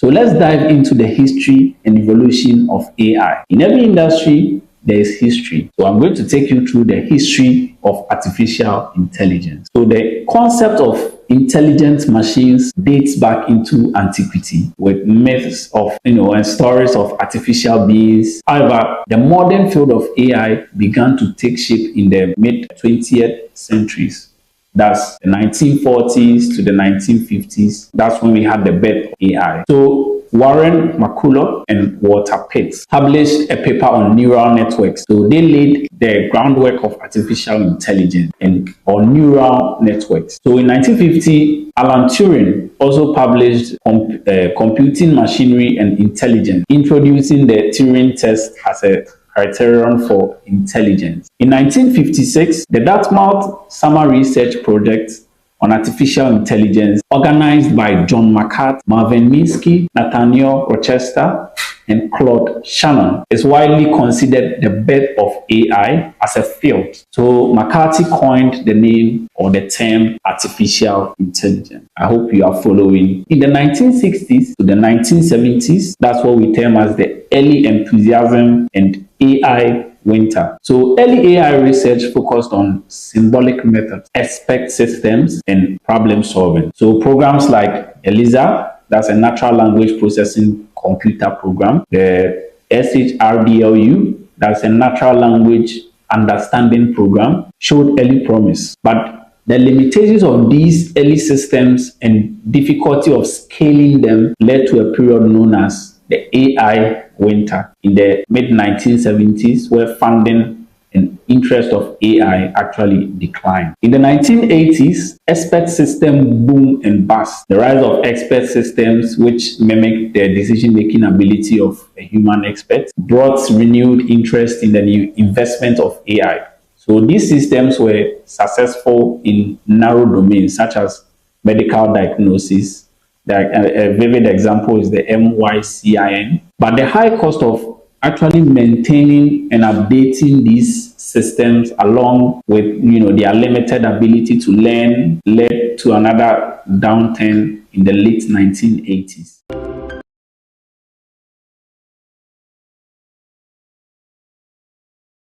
So let's dive into the history and evolution of AI. In every industry, there is history. So I'm going to take you through the history of artificial intelligence. So the concept of intelligent machines dates back into antiquity with myths of, and stories of artificial beings. However, the modern field of AI began to take shape in the mid-20th centuries. That's the 1940s to the 1950s. That's when we had the birth of AI. So Warren McCulloch and Walter Pitts published a paper on neural networks. So they laid the groundwork of artificial intelligence or neural networks. So in 1950, Alan Turing also published Computing Machinery and Intelligence, introducing the Turing test as a criterion for intelligence. In 1956, the Dartmouth Summer Research Project on Artificial Intelligence, organized by John McCarthy, Marvin Minsky, Nathaniel Rochester, and Claude Shannon, is widely considered the birth of AI as a field. So McCarthy coined the name or the term artificial intelligence. I hope you are following. In the 1960s to the 1970s, that's what we term as the early enthusiasm and AI winter. So early AI research focused on symbolic methods, expert systems, and problem solving. So programs like ELIZA, that's a natural language processing computer program, the SHRDLU, that's a natural language understanding program, showed early promise. But the limitations of these early systems and difficulty of scaling them led to a period known as the AI winter in the mid-1970s, where funding and interest of AI actually declined. In the 1980s, expert system boom and bust. The rise of expert systems, which mimic the decision-making ability of a human expert, brought renewed interest in the new investment of AI. So these systems were successful in narrow domains such as medical diagnosis. A vivid example is the MYCIN. But the high cost of actually maintaining and updating these systems, along with their limited ability to learn, led to another downturn in the late 1980s.